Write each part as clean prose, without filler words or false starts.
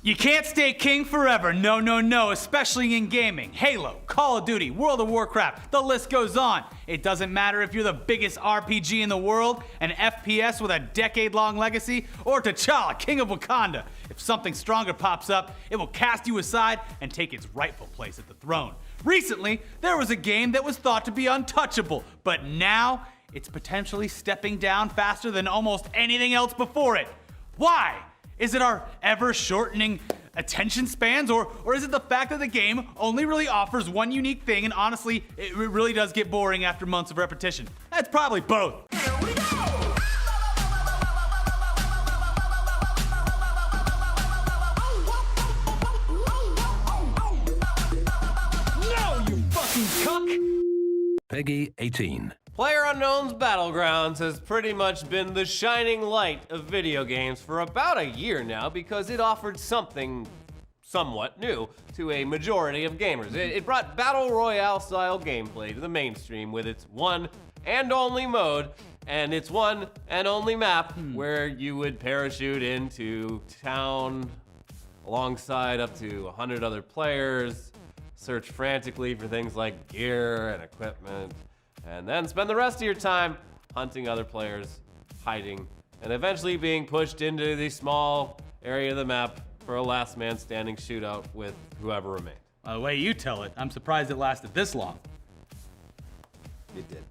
You can't stay king forever, no, especially in gaming. Halo, Call of Duty, World of Warcraft, the list goes on. It doesn't matter if you're the biggest RPG in the world, an FPS with a decade-long legacy, or T'Challa, King of Wakanda. If something stronger pops up, it will cast you aside and take its rightful place at the throne. Recently, there was a game that was thought to be untouchable, but now it's potentially stepping down faster than almost anything else before it. Why? Is it our ever-shortening attention spans, or is it the fact that the game only really offers one unique thing, and honestly, it really does get boring after months of repetition? That's probably both. Here we go! No, you fucking cuck! Peggy 18. PlayerUnknown's Battlegrounds has pretty much been the shining light of video games for about a year now because it offered something somewhat new to a majority of gamers. It brought Battle Royale style gameplay to the mainstream with its one and only mode and its one and only map where you would parachute into town alongside up to 100 other players, search frantically for things like gear and equipment, and then spend the rest of your time hunting other players, hiding, and eventually being pushed into the small area of the map for a last man standing shootout with whoever remained. The way you tell it, I'm surprised it lasted this long. It did.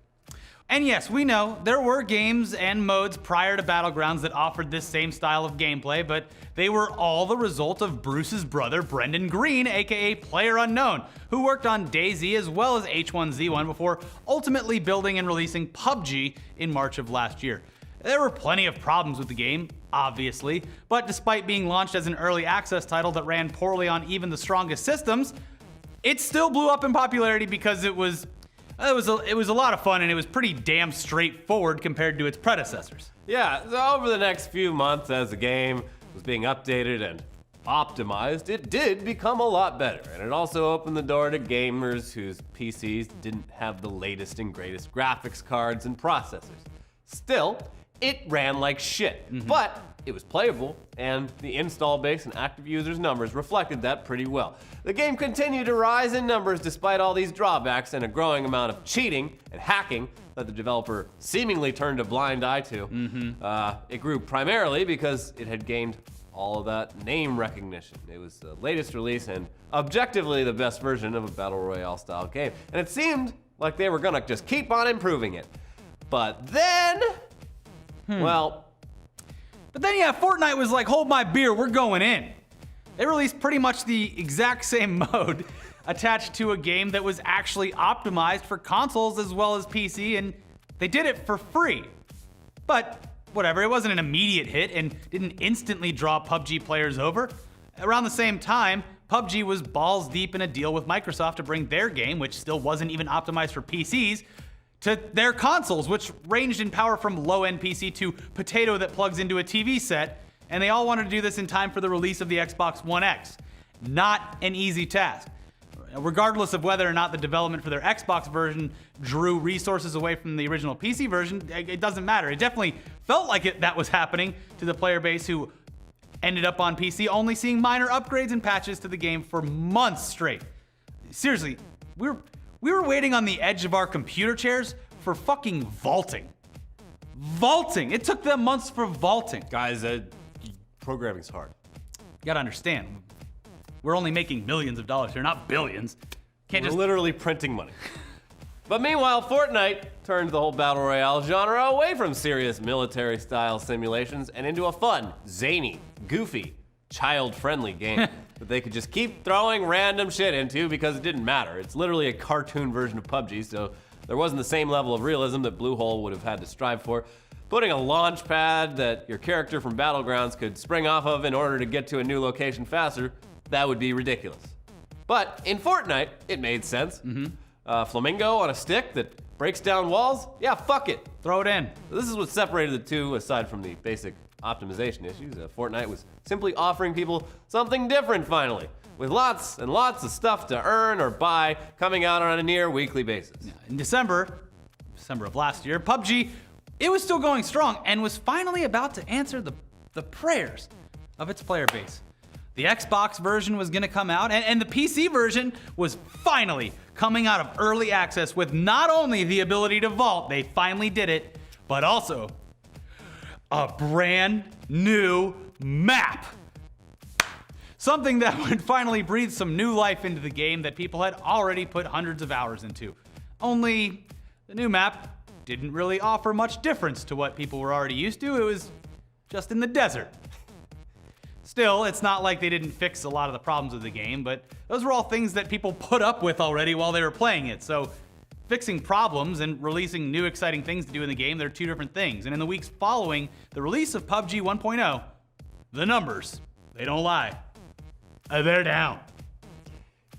And yes, we know there were games and modes prior to Battlegrounds that offered this same style of gameplay, but they were all the result of Bruce's brother, Brendan Green, aka PlayerUnknown, who worked on DayZ as well as H1Z1 before ultimately building and releasing PUBG in March of last year. There were plenty of problems with the game, obviously, but despite being launched as an early access title that ran poorly on even the strongest systems, it still blew up in popularity because it was a lot of fun and it was pretty damn straightforward compared to its predecessors. Yeah, so over the next few months as the game was being updated and optimized, it did become a lot better. And it also opened the door to gamers whose PCs didn't have the latest and greatest graphics cards and processors. Still, it ran like shit, but it was playable, and the install base and active users numbers reflected that pretty well. The game continued to rise in numbers despite all these drawbacks and a growing amount of cheating and hacking that the developer seemingly turned a blind eye to. It grew primarily because it had gained all of that name recognition. It was the latest release and objectively the best version of a Battle Royale style game. And it seemed like they were gonna just keep on improving it. But then, well, But then yeah, Fortnite was like, hold my beer, we're going in. They released pretty much the exact same mode attached to a game that was actually optimized for consoles as well as PC, and they did it for free. But whatever, it wasn't an immediate hit and didn't instantly draw PUBG players over. Around the same time, PUBG was balls deep in a deal with Microsoft to bring their game, which still wasn't even optimized for PCs, to their consoles, which ranged in power from low-end PC to potato that plugs into a TV set, and they all wanted to do this in time for the release of the Xbox One X. Not an easy task. Regardless of whether or not the development for their Xbox version drew resources away from the original PC version, it doesn't matter. It definitely felt like that was happening to the player base who ended up on PC only seeing minor upgrades and patches to the game for months straight. Seriously, we were waiting on the edge of our computer chairs for fucking vaulting. Vaulting! It took them months for vaulting. guys, programming's hard. You gotta understand, we're only making millions of dollars here, not billions. Can't We're just literally printing money. But meanwhile, Fortnite turned the whole Battle Royale genre away from serious military-style simulations and into a fun, zany, goofy, child-friendly game that they could just keep throwing random shit into because it didn't matter. It's literally a cartoon version of PUBG, so there wasn't the same level of realism that Bluehole would have had to strive for. Putting a launch pad that your character from Battlegrounds could spring off of in order to get to a new location faster, that would be ridiculous. But in Fortnite, it made sense. Flamingo on a stick that breaks down walls? Yeah, fuck it. throw it in. This is what separated the two, aside from the basic optimization issues. Fortnite was simply offering people something different finally, with lots and lots of stuff to earn or buy coming out on a near weekly basis. In December of last year, PUBG, it was still going strong and was finally about to answer the prayers of its player base. The Xbox version was going to come out, and the PC version was finally coming out of early access with not only the ability to vault, they finally did it, but also a brand new map. Something that would finally breathe some new life into the game that people had already put hundreds of hours into. Only the new map didn't really offer much difference to what people were already used to. It was just in the desert. Still, it's not like they didn't fix a lot of the problems of the game, but those were all things that people put up with already while they were playing it. So fixing problems and releasing new exciting things to do in the game, they're two different things. And in the weeks following the release of PUBG 1.0, the numbers, they don't lie. They're down.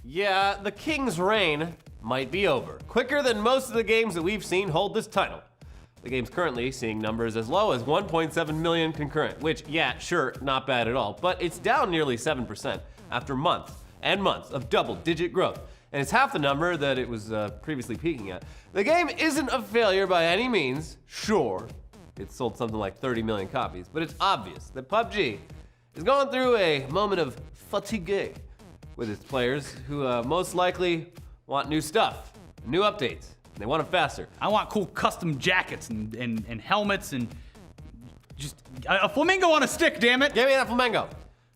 Yeah, the King's reign might be over. Quicker than most of the games that we've seen hold this title. The game's currently seeing numbers as low as 1.7 million concurrent, which, yeah, sure, not bad at all, but it's down nearly 7% after months and months of double-digit growth. And it's half the number that it was previously peaking at. The game isn't a failure by any means. Sure, it's sold something like 30 million copies, but it's obvious that PUBG is going through a moment of fatigue with its players who most likely want new stuff, new updates. They want it faster. I want cool custom jackets and helmets and just a flamingo on a stick, damn it. Give me that flamingo.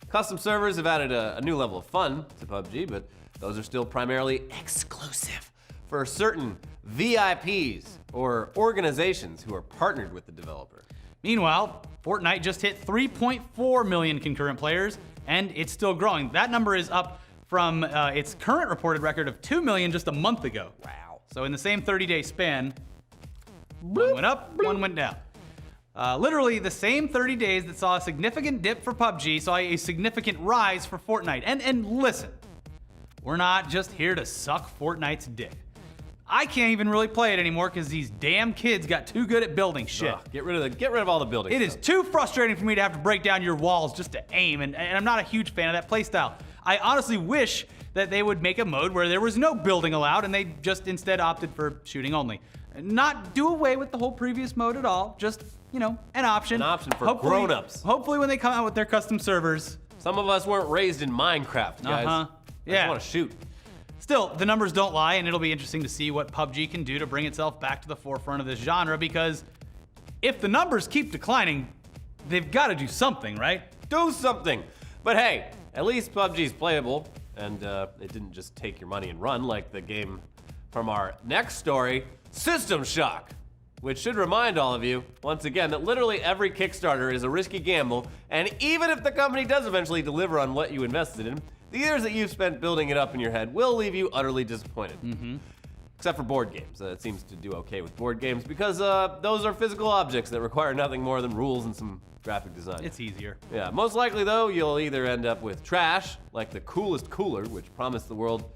Custom servers have added a new level of fun to PUBG, but those are still primarily exclusive for certain VIPs or organizations who are partnered with the developer. Meanwhile, Fortnite just hit 3.4 million concurrent players, and it's still growing. That number is up from its current reported record of 2 million just a month ago. Wow. So in the same 30-day span, one went up, one went down. Literally the same 30 days that saw a significant dip for PUBG saw a significant rise for Fortnite. And listen, we're not just here to suck Fortnite's dick. I can't even really play it anymore because these damn kids got too good at building shit. Ugh, get rid of all the building It stuff. is too frustrating for me to have to break down your walls just to aim, and I'm not a huge fan of that playstyle. I honestly wish that they would make a mode where there was no building allowed and they just instead opted for shooting only. Not do away with the whole previous mode at all, just, you know, an option. An option for grown-ups. Hopefully when they come out with their custom servers. Some of us weren't raised in Minecraft, guys. I just want to shoot. Still, the numbers don't lie, and it'll be interesting to see what PUBG can do to bring itself back to the forefront of this genre, because if the numbers keep declining, they've got to do something, right? Do something. But hey, at least PUBG's playable, and it didn't just take your money and run like the game from our next story, System Shock, which should remind all of you, once again, that literally every Kickstarter is a risky gamble, and even if the company does eventually deliver on what you invested in, the years that you've spent building it up in your head will leave you utterly disappointed. Except for board games. It seems to do okay with board games because those are physical objects that require nothing more than rules and some graphic design. It's easier. Yeah, most likely though, you'll either end up with trash, like the coolest cooler, which promised the world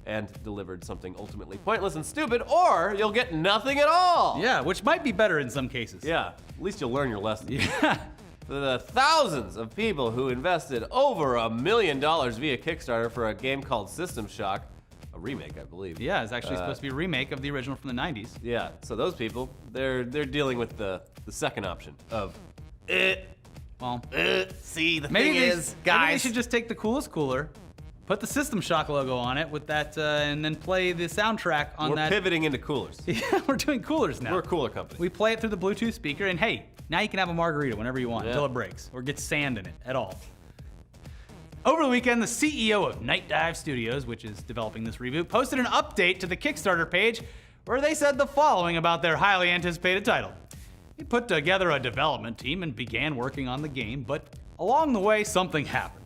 and delivered something ultimately pointless and stupid, or you'll get nothing at all. Yeah, which might be better in some cases. Yeah, at least you'll learn your lesson. Yeah. For the thousands of people who invested over $1 million via Kickstarter for a game called System Shock, a remake, I believe. Yeah, it's actually supposed to be a remake of the original from the 90s. Yeah, so those people, they're dealing with the second option of, Well, see, the maybe thing is, maybe they guys, should just take the coolest cooler, put the System Shock logo on it with that, and then play the soundtrack on we're that. pivoting into coolers. Yeah, we're doing coolers now. We're a cooler company. We play it through the Bluetooth speaker, and hey, now you can have a margarita whenever you want Yeah. until it breaks or gets sand in it at all. Over the weekend, the CEO of Night Dive Studios, which is developing this reboot, posted an update to the Kickstarter page where they said the following about their highly anticipated title. He put together a development team and began working on the game, but along the way, something happened.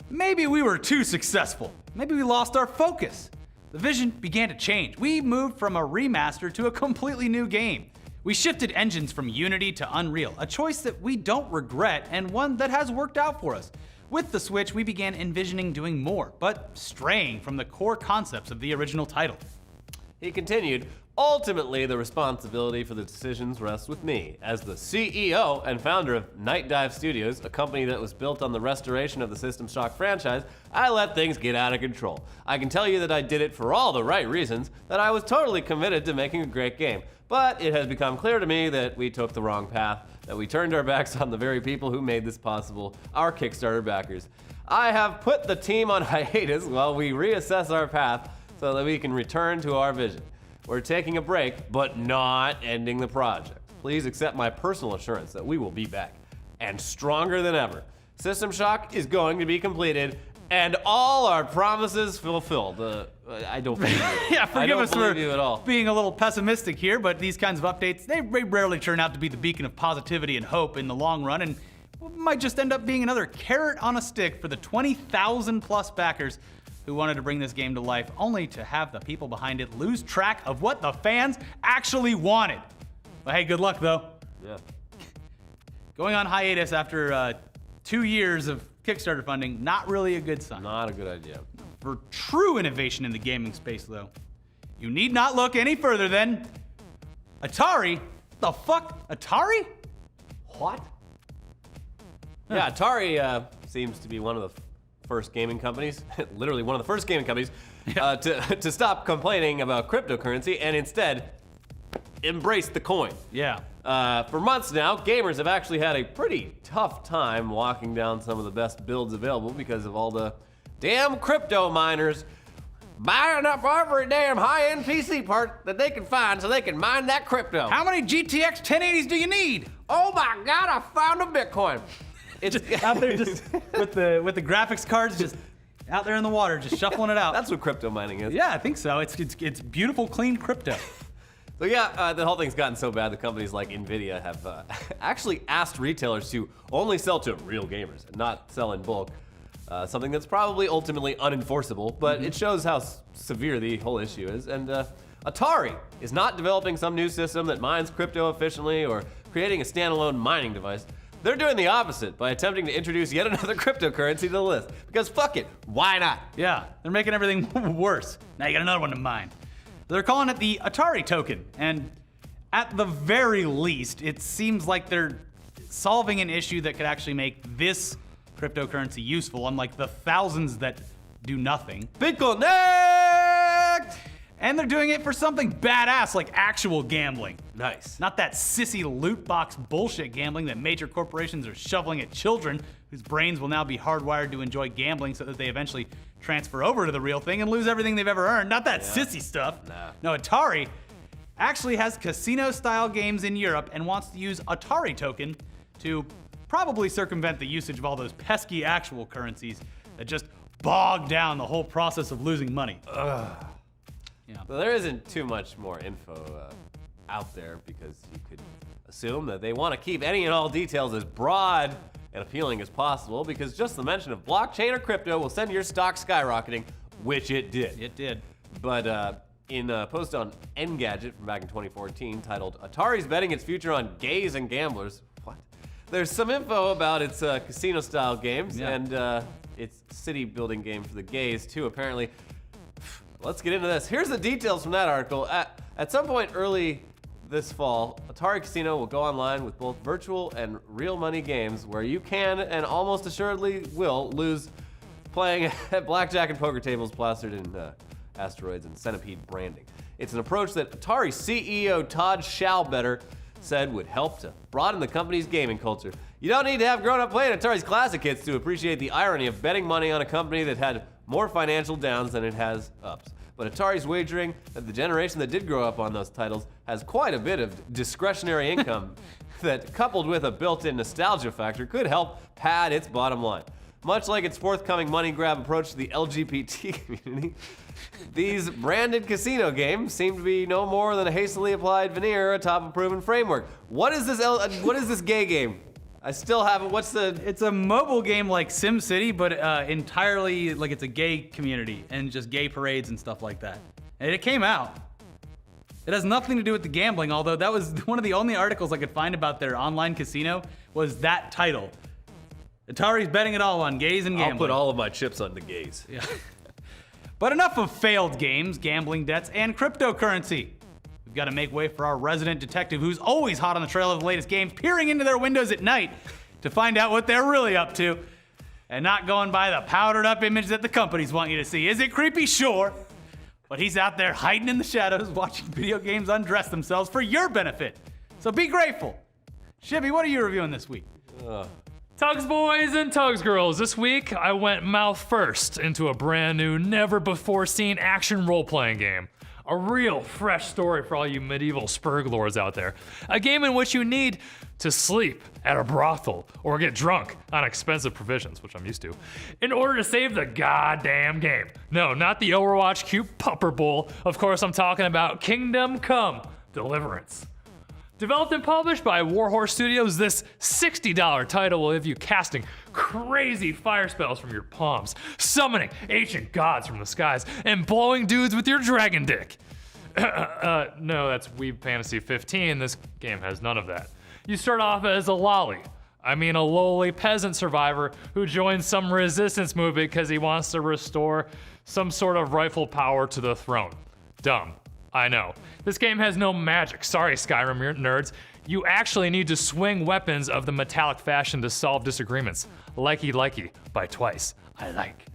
Maybe we were too successful. Maybe we lost our focus. The vision began to change. We moved from a remaster to a completely new game. We shifted engines from Unity to Unreal, a choice that we don't regret and one that has worked out for us. With the switch, we began envisioning doing more, but straying from the core concepts of the original title. He continued, ultimately the responsibility for the decisions rests with me. As the CEO and founder of Night Dive Studios, a company that was built on the restoration of the System Shock franchise, I let things get out of control. I can tell you that I did it for all the right reasons, that I was totally committed to making a great game. But it has become clear to me that we took the wrong path, that we turned our backs on the very people who made this possible, our Kickstarter backers. I have put the team on hiatus while we reassess our path so that we can return to our vision. We're taking a break, but not ending the project. Please accept my personal assurance that we will be back and stronger than ever. System Shock is going to be completed and all our promises fulfilled. I don't believe you. Yeah, forgive us for you at all. being a little pessimistic here, but these kinds of updates, they rarely turn out to be the beacon of positivity and hope in the long run, and might just end up being another carrot on a stick for the 20,000 plus backers who wanted to bring this game to life, only to have the people behind it lose track of what the fans actually wanted. But hey, good luck though. Yeah. Going on hiatus after 2 years of Kickstarter funding, not really a good sign. Not a good idea. For true innovation in the gaming space, though, you need not look any further than Atari. The fuck? Atari? What? Yeah, Atari seems to be one of the first gaming companies, literally one of the first gaming companies, to stop complaining about cryptocurrency and instead embrace the coin. Yeah. For months now, gamers have actually had a pretty tough time locking down some of the best builds available because of all the damn crypto miners buying up every damn high-end PC part that they can find so they can mine that crypto. How many GTX 1080s do you need? Oh my God, I found a Bitcoin. It's Out there just with the graphics cards just out there in the water, just shuffling it out. That's what crypto mining is. Yeah, I think so. It's beautiful, clean crypto. So yeah, the whole thing's gotten so bad that companies like Nvidia have actually asked retailers to only sell to real gamers and not sell in bulk. Something that's probably ultimately unenforceable, but it shows how severe the whole issue is. And Atari is not developing some new system that mines crypto efficiently or creating a standalone mining device. They're doing the opposite by attempting to introduce yet another cryptocurrency to the list. Because fuck it, why not? Yeah, they're making everything worse. Now you got another one to mine. They're calling it the Atari token, and at the very least, it seems like they're solving an issue that could actually make this cryptocurrency useful, unlike the thousands that do nothing. Bitcoin next! And they're doing it for something badass like actual gambling. Nice. Not that sissy loot box bullshit gambling that major corporations are shoveling at children whose brains will now be hardwired to enjoy gambling so that they eventually transfer over to the real thing and lose everything they've ever earned. Not that sissy stuff. Nah. No, Atari actually has casino-style games in Europe and wants to use Atari token to probably circumvent the usage of all those pesky actual currencies that just bog down the whole process of losing money. Yeah. Well, there isn't too much more info out there because you could assume that they want to keep any and all details as broad and appealing as possible because just the mention of blockchain or crypto will send your stock skyrocketing, which it did. It did. But in a post on Engadget from back in 2014 titled Atari's betting its future on gays and gamblers, what? There's some info about its casino-style games and its city-building game for the gays too, apparently. Let's get into this. Here's the details from that article. At some point early this fall, Atari Casino will go online with both virtual and real money games where you can and almost assuredly will lose playing at blackjack and poker tables plastered in asteroids and centipede branding. It's an approach that Atari CEO Todd Schaubetter said would help to broaden the company's gaming culture. You don't need to have grown up playing Atari's classic hits to appreciate the irony of betting money on a company that had more financial downs than it has ups. But Atari's wagering that the generation that did grow up on those titles has quite a bit of discretionary income that, coupled with a built-in nostalgia factor, could help pad its bottom line. Much like its forthcoming money grab approach to the LGBT community, these branded casino games seem to be no more than a hastily applied veneer atop a proven framework. What is this gay game? I still haven't. It's a mobile game like SimCity, but entirely like it's a gay community and just gay parades and stuff like that. And it came out. It has nothing to do with the gambling, although that was one of the only articles I could find about their online casino was that title. Atari's betting it all on gays and gambling. I'll put all of my chips on the gays. Yeah. But enough of failed games, gambling debts, and cryptocurrency. We've got to make way for our resident detective who's always hot on the trail of the latest games, peering into their windows at night to find out what they're really up to, and not going by the powdered up image that the companies want you to see. Is it creepy? Sure. But he's out there hiding in the shadows, watching video games undress themselves for your benefit. So be grateful. Shibby, what are you reviewing this week? Tugs boys and Tugs girls, this week I went mouth first into a brand new, never before seen action role-playing game. A real fresh story for all you medieval spurglords out there. A game in which you need to sleep at a brothel or get drunk on expensive provisions, which I'm used to, in order to save the goddamn game. No, not the Overwatch cute pupper bowl. Of course, I'm talking about Kingdom Come Deliverance. Developed and published by Warhorse Studios, this $60 title will have you casting crazy fire spells from your palms, summoning ancient gods from the skies, and blowing dudes with your dragon dick. No, that's Weeb Fantasy 15. This game has none of that. You start off as a lowly peasant survivor who joins some resistance movement because he wants to restore some sort of rightful power to the throne. Dumb. I know. This game has no magic. Sorry, Skyrim nerds. You actually need to swing weapons of the metallic fashion to solve disagreements. Likey by Twice. I like.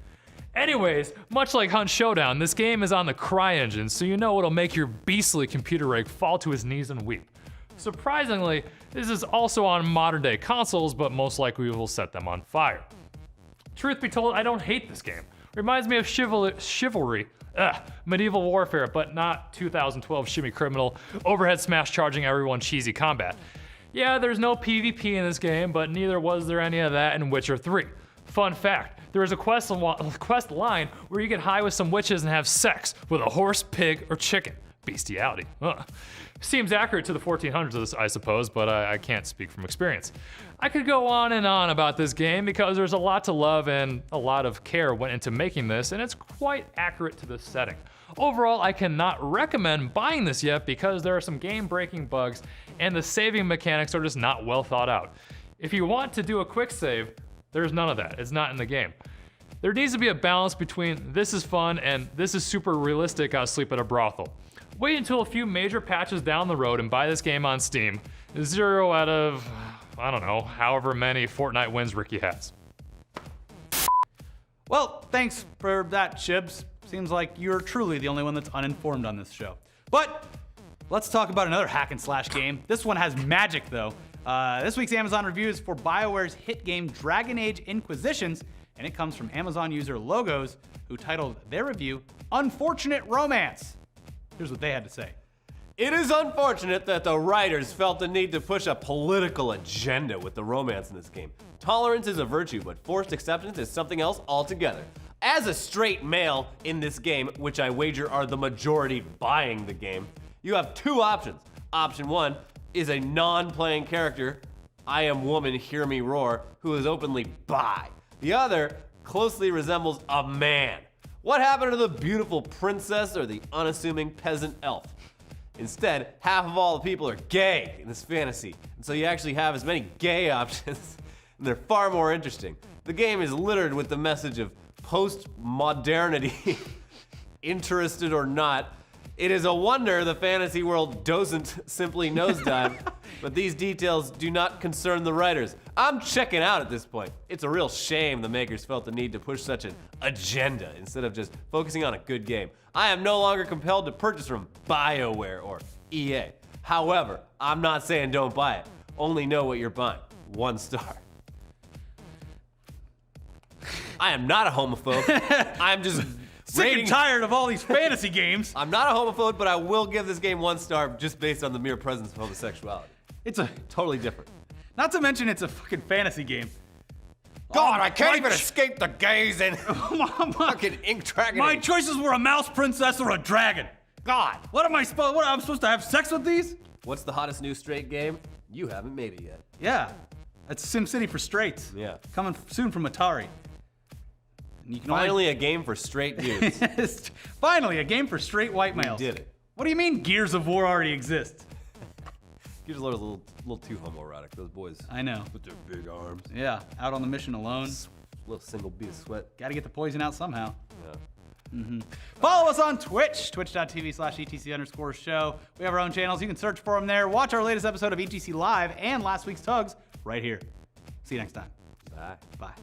Anyways, much like Hunt Showdown, this game is on the CryEngine, so you know it'll make your beastly computer rig fall to his knees and weep. Surprisingly, this is also on modern day consoles, but most likely will set them on fire. Truth be told, I don't hate this game. Reminds me of chivalry. Medieval warfare, but not 2012 shimmy criminal, overhead smash charging everyone cheesy combat. Yeah, there's no PvP in this game, but neither was there any of that in Witcher 3. Fun fact, there is a quest line where you get high with some witches and have sex with a horse, pig, or chicken. Bestiality. Seems accurate to the 1400s, I suppose, but I can't speak from experience. I could go on and on about this game because there's a lot to love and a lot of care went into making this, and it's quite accurate to the setting. Overall, I cannot recommend buying this yet because there are some game-breaking bugs and the saving mechanics are just not well thought out. If you want to do a quick save, there's none of that. It's not in the game. There needs to be a balance between this is fun and this is super realistic, I'll sleep at a brothel. Wait until a few major patches down the road and buy this game on Steam. 0 out of, I don't know, however many Fortnite wins Ricky has. Well, thanks for that, Chibs. Seems like you're truly the only one that's uninformed on this show. But let's talk about another hack and slash game. This one has magic, though. This week's Amazon review is for BioWare's hit game Dragon Age Inquisitions, and it comes from Amazon user Logos, who titled their review, Unfortunate Romance. Here's what they had to say. It is unfortunate that the writers felt the need to push a political agenda with the romance in this game. Tolerance is a virtue, but forced acceptance is something else altogether. As a straight male in this game, which I wager are the majority buying the game, you have two options. Option one is a non-playing character, I am woman, hear me roar, who is openly bi. The other closely resembles a man. What happened to the beautiful princess or the unassuming peasant elf? Instead, half of all the people are gay in this fantasy, and so you actually have as many gay options, and they're far more interesting. The game is littered with the message of post-modernity. Interested or not, it is a wonder the fantasy world doesn't simply nosedive, but these details do not concern the writers. I'm checking out at this point. It's a real shame the makers felt the need to push such an agenda instead of just focusing on a good game. I am no longer compelled to purchase from BioWare or EA. However, I'm not saying don't buy it. Only know what you're buying. 1 star. I am not a homophobe. I'm just Sick and tired of all these fantasy games. I'm not a homophobe, but I will give this game 1 star just based on the mere presence of homosexuality. It's a Totally different. Not to mention it's a fucking fantasy game. God, I can't even escape the gaze and fucking ink dragon. My choices were a mouse princess or a dragon. God, what am I supposed? What I'm supposed to have sex with these? What's the hottest new straight game? You haven't made it yet. Yeah, that's SimCity for straights. Yeah. Coming soon from Atari. And you can Finally, a game for straight dudes. Finally, a game for straight white males. We did it. What do you mean Gears of War already exists? Gears of War is a little too homoerotic. Those boys. I know. With their big arms. Yeah, out on the mission alone. Little single bead of sweat. Got to get the poison out somehow. Yeah. Follow us on Twitch, twitch.tv/ETC_show. We have our own channels. You can search for them there. Watch our latest episode of ETC Live and last week's Tugs right here. See you next time. Bye. Bye.